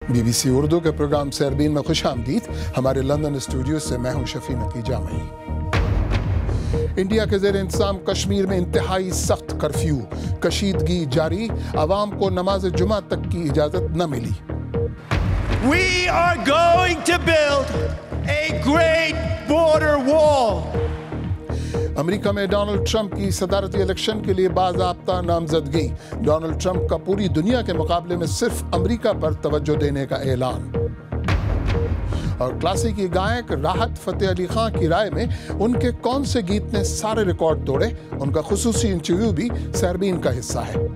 BBC Urdu के programme Sairbeen में खुशामदीद। हमारे लंदन स्टूडियो से मैं हूं शफी नकी जामई। इंडिया के ज़ेर इंतज़ाम कश्मीर में इंतहाई सख्त कर्फ्यू, कशीदगी जारी, आवाम को नमाज जुमा तक की इजाज़त न मिली। We are going to build a great border wall. America में डोनाल्ड ट्रंप की सदारती इलेक्शन के लिए बाज़ाब्ता नामजदगी। डोनाल्ड ट्रंप का पूरी दुनिया के मुकाबले में सिर्फ अमेरिका पर तवज्जो देने का ऐलान। और क्लासिकी गायक राहत फतेह अली खां की राय में उनके कौन से गीत ने सारे रिकॉर्ड तोड़े, उनका खुसूसी इंटरव्यू भी सरबीन का हिस्सा है।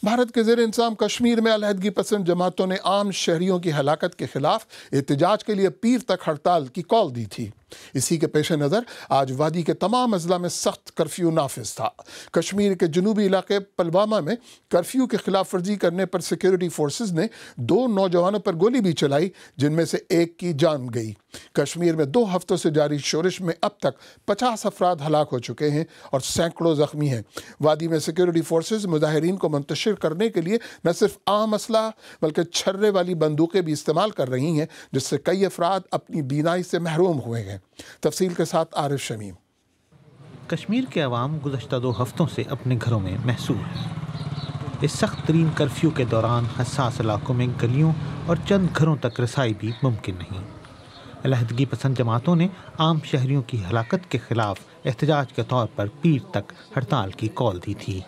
भारत के ज़ेर इंतज़ाम कश्मीर में अलहदगी पसंद जमातों ने आम शहरियों की हलाकत के खिलाफ एहतजाज के लिए पीर तक हड़ताल की कॉल दी थी। इसी के पेश नज़र आज वादी के तमाम अजला में सख्त कर्फ्यू नाफिज था। कश्मीर के जनूबी इलाके पुलवामा में कर्फ्यू की खिलाफ वर्जी करने पर सिक्योरिटी फोर्सेज ने 2 नौजवानों पर गोली भी चलाई, जिनमें से एक की जान गई। कश्मीर में 2 हफ्तों से जारी शोरिश में अब तक 50 अफराद हलाक हो चुके हैं और सैकड़ों जख्मी हैं। वादी में सिक्योरिटी फोर्सेज मुजाहिरीन को मुंतशिर करने के लिए न सिर्फ आम असला बल्कि छर्रे वाली बंदूकें भी इस्तेमाल कर रही हैं, जिससे कई अफराद अपनी बीनाई से महरूम हुए हैं। तफसील के साथ आरिफ शमीम। कश्मीर के अवाम गुज़श्ता 2 हफ्तों से अपने घरों में महसूर हैं। इस सख्त तरीन कर्फ्यू के दौरान हसास इलाकों में गलियों और चंद घरों तक रसाई भी मुमकिन नहीं। अलहदगी पसंद जमातों ने आम शहरियों की हलाकत के खिलाफ एहतजाज के तौर पर पीर तक हड़ताल की कॉल दी थी।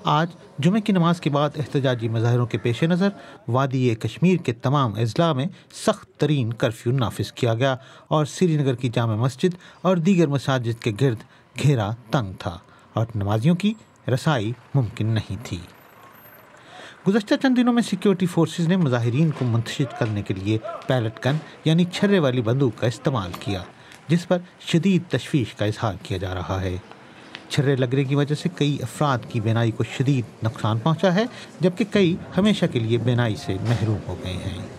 आज जुमे की नमाज के बाद एहतजाजी मुजाहिरों के पेश नज़र वादी कश्मीर के तमाम अजला में सख्त तरीन कर्फ्यू नाफिज किया गया और श्रीनगर की जामा मस्जिद और दीगर मसाजिद के गिर्द घेरा तंग था और नमाजियों की रसाई मुमकिन नहीं थी। गुज़श्ता चंद दिनों में सिक्योरिटी फोर्सेज ने मुजाहिरीन को मुंतशिर करने के लिए पैलेट गन यानी छर्रे वाली बंदूक का इस्तेमाल किया, जिस पर शदीद तशवीश का इजहार किया जा रहा है। छर्रे लगने की वजह से कई अफराद की बेनाई को शदीद नुकसान पहुंचा है, जबकि कई हमेशा के लिए बेनाई से महरूम हो गए हैं।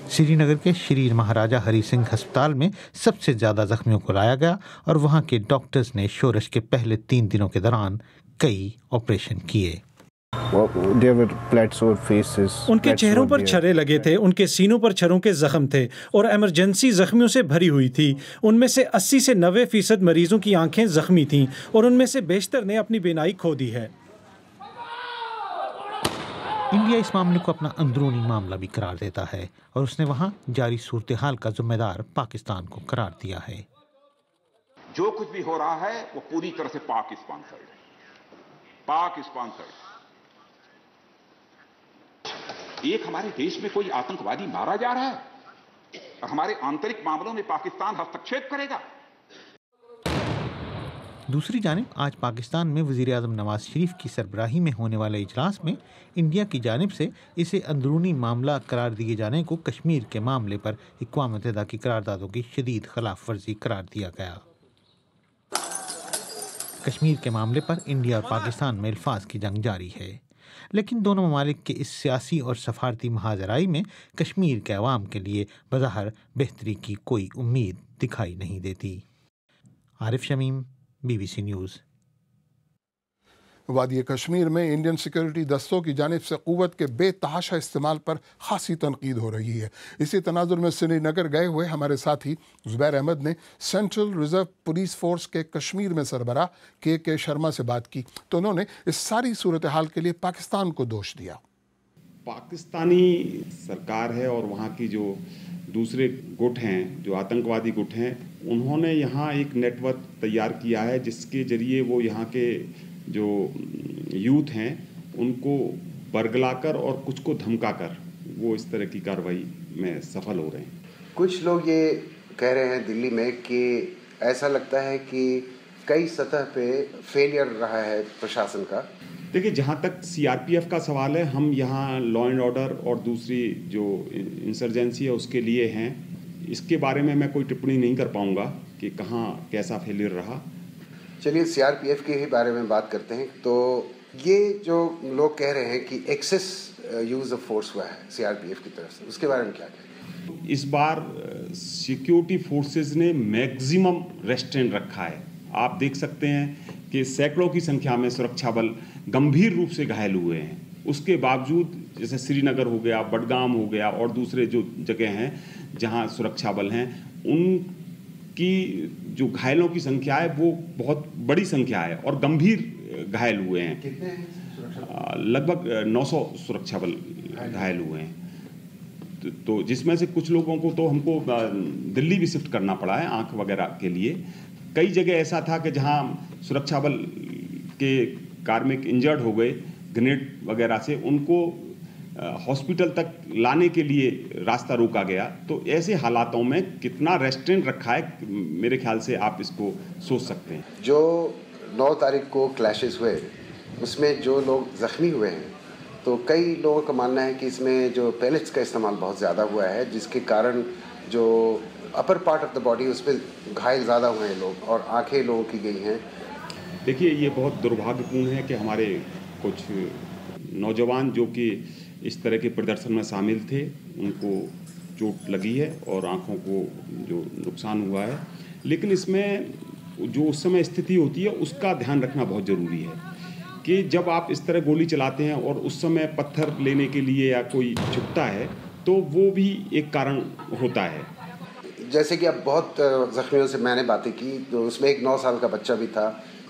श्रीनगर के श्री महाराजा हरी सिंह अस्पताल में सबसे ज़्यादा जख्मियों को लाया गया और वहां के डॉक्टर्स ने शोरश के पहले 3 दिनों के दौरान कई ऑपरेशन किए। उनके चेहरों पर छर्रे लगे थे, उनके सीनों पर छर्रों के जख्म थे और इमरजेंसी जख्मियों से भरी हुई थी। उनमें से 80 से 90% मरीजों की आंखें जख्मी थीं और उनमें से बेशतर ने अपनी बेनाई खो दी है। इंडिया इस मामले को अपना अंदरूनी मामला भी करार देता है और उसने वहां जारी सूरत हाल का जिम्मेदार पाकिस्तान को करार दिया है। जो कुछ भी हो रहा है वो पूरी तरह से पाक स्पॉन्सर्ड। एक हमारे देश में कोई आतंकवादी मारा जा रहा है और हमारे आंतरिक मामलों में पाकिस्तान हस्तक्षेप करेगा। दूसरी जानिब आज पाकिस्तान में वज़ीर आज़म नवाज शरीफ की सरबराही में होने वाले इजलास में इंडिया की जानिब से इसे अंदरूनी मामला करार दिए जाने को कश्मीर के मामले पर अक़वाम मुत्तहिदा की करारदादों की शदीद खिलाफ वर्जी करार दिया गया। कश्मीर के मामले पर इंडिया और पाकिस्तान में अल्फाज की जंग जारी है, लेकिन दोनों ममालिक के इस सियासी और सफारती महाजराई में कश्मीर के अवाम के लिए बज़ाहिर बेहतरी की कोई उम्मीद दिखाई नहीं देती। Arif Shamim, BBC news. वादी कश्मीर में इंडियन सिक्योरिटी दस्तों की जानिब से क़ुव्वत के बेतहाशा इस्तेमाल पर खासी तनकीद हो रही है। इसी तनाजुर में श्रीनगर गए हुए हमारे साथी ज़ुबैर अहमद ने सेंट्रल रिजर्व पुलिस फोर्स के कश्मीर में सरबराह के शर्मा से बात की, तो उन्होंने इस सारी सूरत हाल के लिए पाकिस्तान को दोष दिया। पाकिस्तानी सरकार है और वहाँ की जो दूसरे गुट हैं, जो आतंकवादी गुट हैं, उन्होंने यहाँ एक नेटवर्क तैयार किया है जिसके ज़रिए वो यहाँ के जो यूथ हैं उनको बरगलाकर और कुछ को धमकाकर वो इस तरह की कार्रवाई में सफल हो रहे हैं। कुछ लोग ये कह रहे हैं दिल्ली में कि ऐसा लगता है कि कई सतह पे फेलियर रहा है प्रशासन का। देखिए, जहाँ तक CRPF का सवाल है, हम यहाँ लॉ एंड ऑर्डर और दूसरी जो इंसर्जेंसी है उसके लिए हैं। इसके बारे में मैं कोई टिप्पणी नहीं कर पाऊँगा कि कहाँ कैसा फेलियर रहा। चलिए CRPF के ही बारे में बात करते हैं। तो ये जो लोग कह रहे हैं कि एक्सेस यूज़ ऑफ फोर्स हुआ है CRPF की तरफ से, उसके बारे में क्या कहेंगे? इस बार सिक्योरिटी फोर्सेस ने मैक्सिमम रेस्ट्रेंट रखा है। आप देख सकते हैं कि सैकड़ों की संख्या में सुरक्षा बल गंभीर रूप से घायल हुए हैं। उसके बावजूद जैसे श्रीनगर हो गया, बडगाम हो गया और दूसरे जो जगह हैं जहां सुरक्षा बल हैं, उनकी जो घायलों की संख्या है वो बहुत बड़ी संख्या है और गंभीर घायल हुए हैं। कितने हैं? लगभग 900 सुरक्षा बल घायल हुए हैं। तो जिसमें से कुछ लोगों को तो हमको दिल्ली भी शिफ्ट करना पड़ा है आंख वगैरह के लिए। कई जगह ऐसा था कि जहां सुरक्षा बल के कार्मिक इंजर्ड हो गए ग्रेनेड वगैरह से, उनको हॉस्पिटल तक लाने के लिए रास्ता रोका गया। तो ऐसे हालातों में कितना रेस्ट्रेंट रखा है, मेरे ख्याल से आप इसको सोच सकते हैं। जो 9 तारीख को क्लैशेस हुए उसमें जो लोग जख्मी हुए हैं, तो कई लोगों का मानना है कि इसमें जो पैलेट्स का इस्तेमाल बहुत ज़्यादा हुआ है, जिसके कारण जो upper part of the body उस पर घायल ज़्यादा हुए हैं लोग और आंखें लोगों की गई हैं। देखिए, ये बहुत दुर्भाग्यपूर्ण है कि हमारे कुछ नौजवान जो कि इस तरह के प्रदर्शन में शामिल थे, उनको चोट लगी है और आंखों को जो नुकसान हुआ है। लेकिन इसमें जो उस समय स्थिति होती है उसका ध्यान रखना बहुत ज़रूरी है कि जब आप इस तरह गोली चलाते हैं और उस समय पत्थर लेने के लिए या कोई झुकता है तो वो भी एक कारण होता है। जैसे कि अब बहुत जख्मियों से मैंने बातें की, तो उसमें एक 9 साल का बच्चा भी था,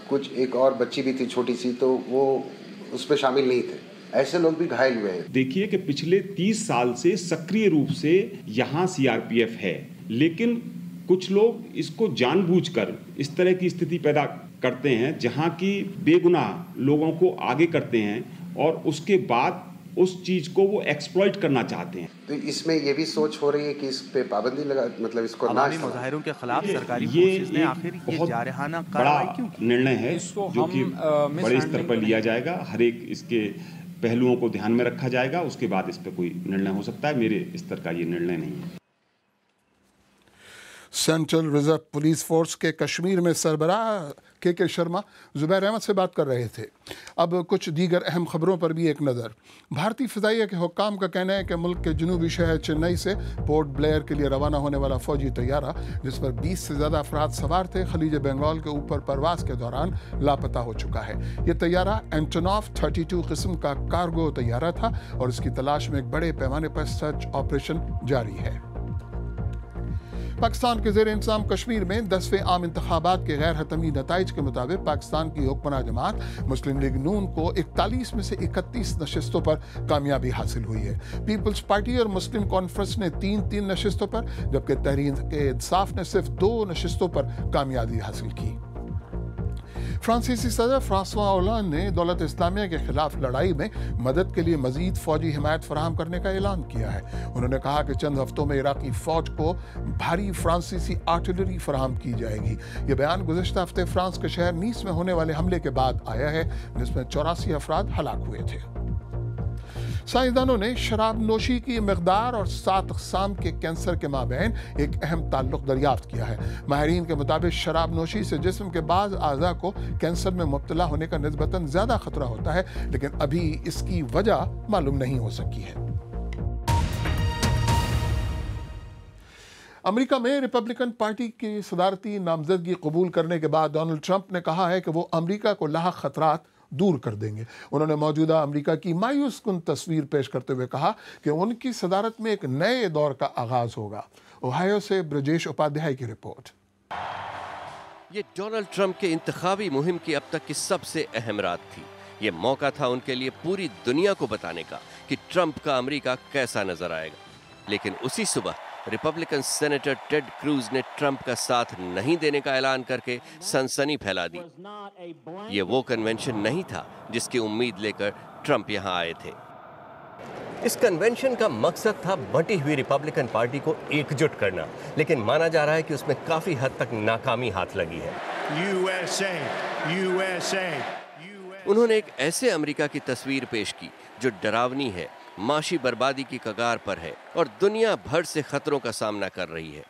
कुछ एक और बच्ची भी थी छोटी सी, तो वो उसमें शामिल नहीं थे। ऐसे लोग भी घायल हुए हैं। देखिए कि पिछले 30 साल से सक्रिय रूप से यहाँ सीआरपीएफ है, लेकिन कुछ लोग इसको जानबूझकर इस तरह की स्थिति पैदा करते हैं जहाँ की बेगुनाह लोगों को आगे करते हैं और उसके बाद उस चीज को वो एक्सप्लॉइट करना चाहते हैं। तो इसमें ये भी सोच हो रही है कि इस पे पाबंदी लगा, मतलब इसको ना मुजाहिरों के खिलाफ सरकारी फोर्सेस ने आखिर ये जारहाना कार्रवाई क्यों की? निर्णय है जो कि बड़े स्तर पर लिया जाएगा, हर एक इसके पहलुओं को ध्यान में रखा जाएगा, उसके बाद इस पर कोई निर्णय हो सकता है। मेरे स्तर का ये निर्णय नहीं है। सेंट्रल रिजर्व पुलिस फोर्स के कश्मीर में सरबराह के शर्मा जुबैर अहमद से बात कर रहे थे। अब कुछ दीगर अहम खबरों पर भी एक नज़र। भारतीय फ़िज़ाइया के हुक्काम का कहना है कि मुल्क के जनूबी शहर चेन्नई से पोर्ट ब्लेयर के लिए रवाना होने वाला फ़ौजी तैयारा, जिस पर 20 से ज़्यादा अफराद सवार थे, खलीज बंगाल के ऊपर परवास के दौरान लापता हो चुका है। ये तैयारा एंटोनॉफ 32 किस्म का कार्गो तैयारा था और इसकी तलाश में एक बड़े पैमाने पर सर्च ऑपरेशन जारी है। पाकिस्तान के ज़ेर इंतज़ाम कश्मीर में 10वें आम इंतखाबात के गैर हतमी नताइज के मुताबिक पाकिस्तान की हुक्मरान जमात मुस्लिम लीग नून को 41 में से 31 नशिस्तों पर कामयाबी हासिल हुई है। पीपल्स पार्टी और मुस्लिम कॉन्फ्रेंस ने 3 नशिस्तों पर, जबकि तहरीक इंसाफ ने सिर्फ 2 नशिस्तों पर कामयाबी हासिल की। फ्रांसीसी सदर फ्रांसवा ओलांद ने दौलत इस्लामिया के खिलाफ लड़ाई में मदद के लिए मजीद फौजी हिमायत फराहम करने का ऐलान किया है। उन्होंने कहा कि चंद हफ्तों में इराकी फौज को भारी फ्रांसीसी आर्टिलरी फराहम की जाएगी। ये बयान गुज़श्ता हफ्ते फ्रांस के शहर नीस में होने वाले हमले के बाद आया है, जिसमें 84 अफराद हलाक हुए थे। साइंसदानों ने शराब नोशी की मकदार और 7 अक़साम के कैंसर के माबैन एक अहम ताल्लुक दरियाफ्त किया है। माहिरीन के मुताबिक शराब नोशी से जिस्म के बाज़ आज़ा को कैंसर में मुब्तला होने का निस्बतन ज़्यादा खतरा होता है, लेकिन अभी इसकी वजह मालूम नहीं हो सकी है। अमेरिका में रिपब्लिकन पार्टी की सदारती नामजदगी कबूल करने के बाद डोनाल्ड ट्रंप ने कहा है कि वो अमेरिका को लाहक खतरात दूर कर देंगे। उन्होंने मौजूदा अमेरिका की मायूस कुन तस्वीर पेश करते हुए कहा कि उनकी सदारत में एक नए दौर का आगाज होगा। ओहायो से ब्रजेश उपाध्याय की रिपोर्ट। ये डोनाल्ड ट्रंप के इंतखाबी मुहिम की अब तक की सबसे अहम रात थी। ये मौका था उनके लिए पूरी दुनिया को बताने का कि ट्रंप का अमेरिका कैसा नजर आएगा। लेकिन उसी सुबह रिपब्लिकन सेनेटर टेड क्रूज ने ट्रंप का साथ नहीं देने का ऐलान करके सनसनी फैला दी। ये वो कन्वेंशन नहीं था जिसकी उम्मीद लेकर ट्रंप यहां आए थे। इस कन्वेंशन का मकसद था बटी हुई रिपब्लिकन पार्टी को एकजुट करना, लेकिन माना जा रहा है कि उसमें काफी हद तक नाकामी हाथ लगी है। उन्होंने एक ऐसे अमेरिका की तस्वीर पेश की जो डरावनी है, माशी बर्बादी की कगार पर है और दुनिया भर से खतरों का सामना कर रही है।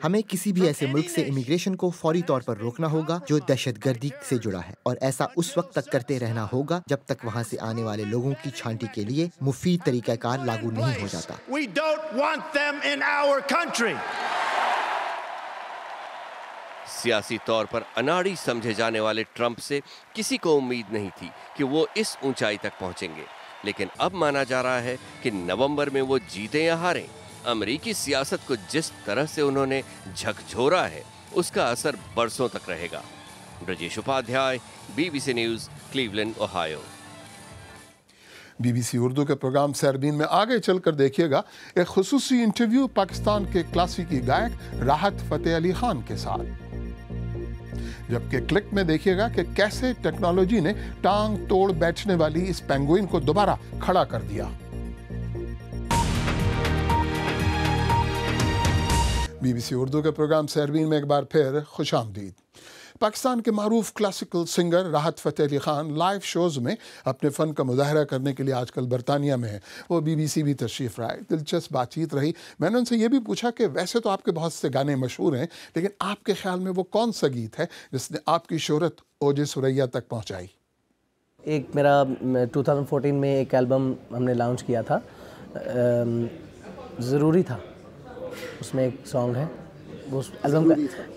हमें किसी भी ऐसे मुल्क से इमिग्रेशन को फौरी तौर पर रोकना होगा जो दहशतगर्दी से जुड़ा है, और ऐसा उस वक्त तक करते रहना होगा जब तक वहां से आने वाले लोगों की छांटी के लिए मुफीद तरीकाकार लागू नहीं हो जाता। सियासी तौर पर अनाड़ी समझे जाने वाले ट्रंप से किसी को उम्मीद नहीं थी कि वो इस ऊंचाई तक पहुंचेंगे, लेकिन अब माना जा रहा है कि नवंबर में वो जीतें या हारें, अमेरिकी सियासत को जिस तरह से उन्होंने झकझोरा है उसका असर बरसों तक रहेगा। Brajesh Upadhyay, BBC news, Cleveland, Ohio. BBC Urdu के प्रोग्राम सरबीन में आगे चलकर देखिएगा एक खुसूसी इंटरव्यू पाकिस्तान के क्लासिकी गायक राहत फतेह अली खान के साथ, जबकि क्लिक में देखिएगा कि कैसे टेक्नोलॉजी ने टांग तोड़ बैठने वाली इस पेंगुइन को दोबारा खड़ा कर दिया। BBC उर्दू के प्रोग्राम सरबीन में एक बार फिर खुशामदीद। पाकिस्तान के मारूफ क्लासिकल सिंगर राहत फतेह अली खान लाइव शोज़ में अपने फ़न का मुजाहरा करने के लिए आजकल बरतानिया में है। वो BBC भी तशरीफ़ लाए। दिलचस्प बातचीत रही। मैंने उनसे ये भी पूछा कि वैसे तो आपके बहुत से गाने मशहूर हैं, लेकिन आपके ख्याल में वो कौन सा गीत है जिसने आपकी शोहरत ओज सुरैया तक पहुँचाई? एक मेरा 2014 में एक एल्बम हमने लॉन्च किया था, ज़रूरी था, उसमें एक सॉन्ग है, वो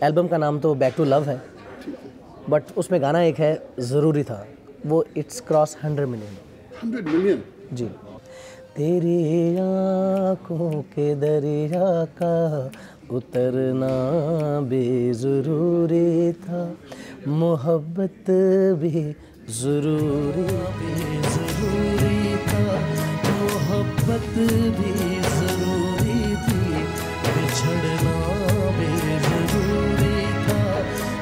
एल्बम का नाम तो बैक टू लव है, बट उसमें गाना एक है ज़रूरी था, वो इट्स क्रॉस 100 मिलियन। 100 मिलियन जी। तेरी आँखों के दरिया का उतरना बेज़रूरी था, मोहब्बत भी ज़रूरी था, मोहब्बत भी ज़रूरी थी, बिछड़ना बेज़रूरी था,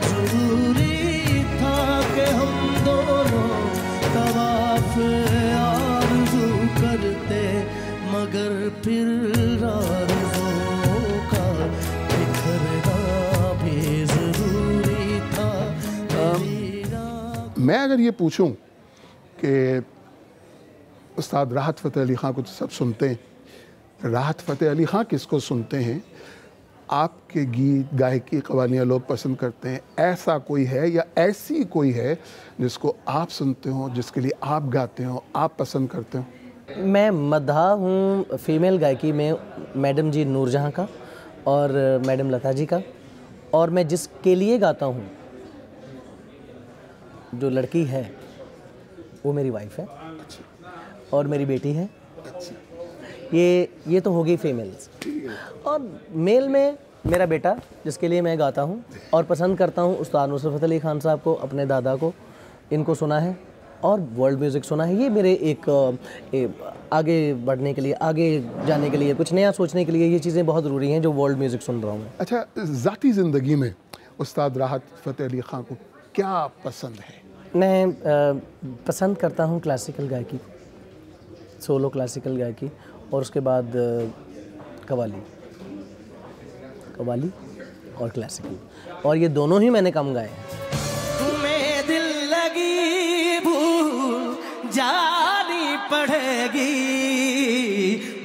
ज़रूरी था कि हम दोनों तवाफ़ आरज़ू करते, मगर फिर आरज़ुओं का बिखरना भी ज़रूरी था। मैं अगर ये पूछूं कि उस्ताद राहत फ़तेह अली ख़ान को तो सब सुनते हैं, राहत फ़तेह अली ख़ान किसको सुनते हैं? आपके गीत गायकी कवालियाँ लोग पसंद करते हैं, ऐसा कोई है या ऐसी कोई है जिसको आप सुनते हो, जिसके लिए आप गाते हो, आप पसंद करते हो? मैं मदहा हूँ फीमेल गायकी में मैडम जी नूरजहाँ का और मैडम लता जी का, और मैं जिसके लिए गाता हूँ, जो लड़की है वो मेरी वाइफ है और मेरी बेटी है। ये तो हो गई फीमेल्स। और मेल में मेरा बेटा, जिसके लिए मैं गाता हूँ और पसंद करता हूँ उस्ताद नुसरत अली खान साहब को, अपने दादा को, इनको सुना है और वर्ल्ड म्यूज़िक सुना है। ये मेरे एक आगे बढ़ने के लिए, आगे जाने के लिए, कुछ नया सोचने के लिए ये चीज़ें बहुत ज़रूरी हैं जो वर्ल्ड म्यूज़िक सुन रहा हूँ मैं। अच्छा, ज़ाती ज़िंदगी में उस्ताद राहत फ़तेह अली ख़ान को क्या पसंद है? मैं पसंद करता हूँ क्लासिकल गायकी, सोलो क्लासिकल गायकी, और उसके बाद कवाली और क्लासिकल, और ये दोनों ही मैंने कम गाए हैं। तुम्हें दिल लगी भूल जानी पड़ेगी,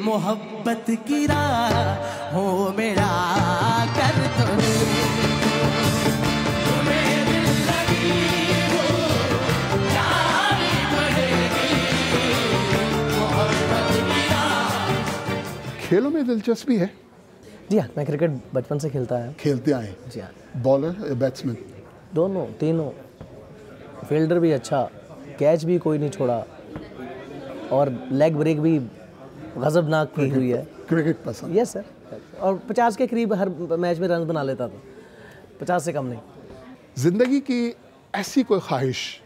मोहब्बत की राहों में कर दो। खेलों में दिलचस्पी है? जी हाँ, मैं क्रिकेट बचपन से खेलते आए। जी हाँ। बॉलर या बैट्समैन? दोनों, तीनों। फील्डर भी अच्छा, कैच भी कोई नहीं छोड़ा, और लेग ब्रेक भी गजबनाक की हुई है। क्रिकेट पसंद? यस सर, और 50 के करीब हर मैच में रन बना लेता था, 50 से कम नहीं। ज़िंदगी की ऐसी कोई ख्वाहिश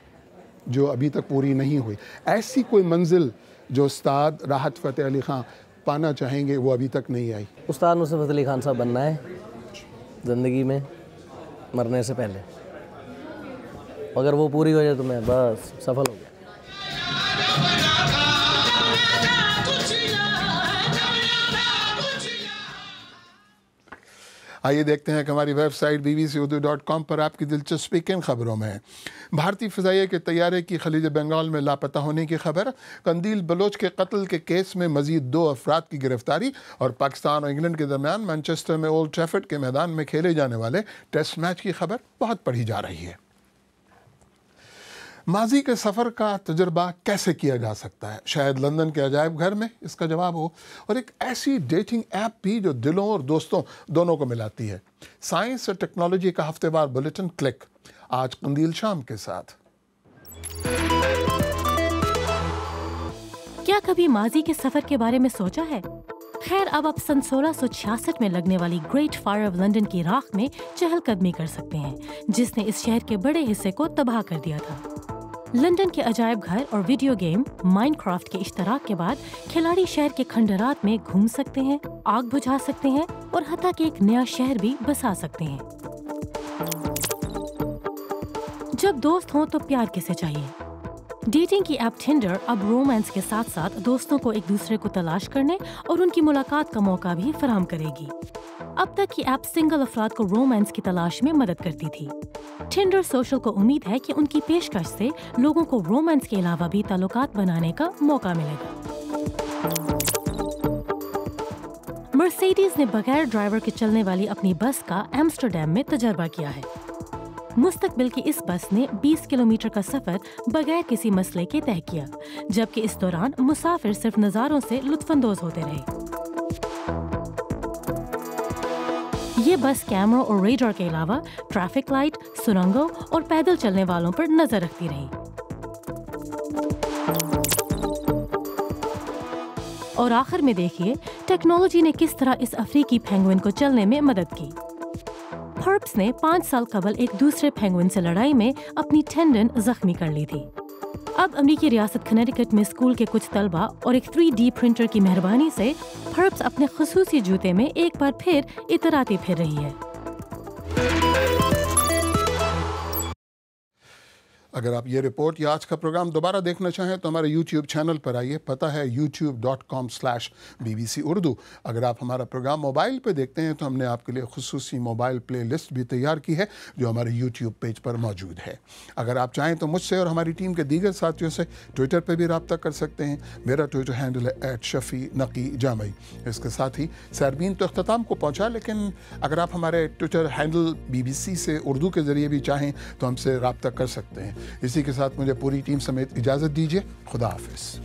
जो अभी तक पूरी नहीं हुई, ऐसी कोई मंजिल जो उस्ताद राहत फ़तेह अली ख़ान पाना चाहेंगे, वो अभी तक नहीं आई? उस्ताद नुसरत अली खान साहब बनना है ज़िंदगी में, मरने से पहले। अगर वो पूरी हो जाए तो मैं बस सफल हो गया। आइए देखते हैं कि हमारी वेबसाइट bbcurdu.com पर आपकी दिलचस्पी किन खबरों में है। भारतीय फ़िज़ाइया के तैयारे की खलीज बंगाल में लापता होने की खबर, कंदील बलोच के कत्ल के केस में मज़ीद 2 अफराद की गिरफ्तारी, और पाकिस्तान और इंग्लैंड के दरमियान मैनचेस्टर में ओल्ड ट्रैफर्ड के मैदान में खेले जाने वाले टेस्ट मैच की खबर बहुत पढ़ी जा रही है। माजी के सफ़र का तजर्बा कैसे किया जा सकता है? शायद लंदन के अजायब घर में इसका जवाब हो, और एक ऐसी डेटिंग ऐप भी जो दिलों और दोस्तों दोनों को मिलाती है। साइंस और टेक्नोलॉजी का हफ्तेवार बुलेटिन क्लिक, आज कंदील शाम के साथ। क्या कभी माजी के सफर के बारे में सोचा है? खैर, अब आप सन 1666 में लगने वाली ग्रेट फायर ऑफ लंदन की राख में चहलकदमी कर सकते हैं, जिसने इस शहर के बड़े हिस्से को तबाह कर दिया था। लंदन के अजायब घर और वीडियो गेम माइनक्राफ्ट के इश्तराक के बाद खिलाड़ी शहर के खंडरात में घूम सकते हैं, आग बुझा सकते हैं और हत्ता कि एक नया शहर भी बसा सकते हैं। जब दोस्त हों तो प्यार किसे चाहिए? डेटिंग की ऐप टिंडर अब रोमांस के साथ साथ दोस्तों को एक दूसरे को तलाश करने और उनकी मुलाकात का मौका भी फराहम करेगी। अब तक की ऐप सिंगल अफराद को रोमांस की तलाश में मदद करती थी। टिंडर सोशल को उम्मीद है कि उनकी पेशकश से लोगों को रोमांस के अलावा भी ताल्लुकात बनाने का मौका मिलेगा। मर्सिडीज ने बगैर ड्राइवर के चलने वाली अपनी बस का एम्स्टरडैम में तजर्बा किया है। मुस्तकबिल की इस बस ने 20 किलोमीटर का सफर बगैर किसी मसले के तय किया, जबकि इस दौरान मुसाफिर सिर्फ नज़ारों से लुत्फानंदोज होते रहे। ये बस कैमरों और रेडार के अलावा ट्रैफिक लाइट, सुरंगों और पैदल चलने वालों पर नजर रखती रही। और आखिर में देखिए टेक्नोलॉजी ने किस तरह इस अफ्रीकी पेंगुइन को चलने में मदद की। हर्ब्स ने 5 साल कबल एक दूसरे पेंगुइन से लड़ाई में अपनी टेंडन जख्मी कर ली थी। अब अमेरिकी रियासत कनेटिकट में स्कूल के कुछ तलबा और एक 3D प्रिंटर की मेहरबानी से हर्ब्स अपने खुसूसी जूते में एक बार फिर इतराती फिर रही है। अगर आप ये रिपोर्ट या आज का प्रोग्राम दोबारा देखना चाहें तो हमारे YouTube चैनल पर आइए, पता है youtube.com/BBC उर्दू। अगर आप हमारा प्रोग्राम मोबाइल पे देखते हैं तो हमने आपके लिए खुसूसी मोबाइल प्ले लिस्ट भी तैयार की है जो हमारे YouTube पेज पर मौजूद है। अगर आप चाहें तो मुझसे और हमारी टीम के दीगर साथियों से ट्विटर पर भी रब्ता कर सकते हैं। मेरा ट्विटर हैंडल है @शफी_नकी_जामई। इसके साथ ही सरबीन तो अख्ताम को पहुँचा, लेकिन अगर आप हमारे ट्विटर हैंडल BBC से उर्दू के ज़रिए भी चाहें तो हमसे रब्ता कर सकते हैं। इसी के साथ मुझे पूरी टीम समेत इजाज़त दीजिए। खुदा हाफिज़।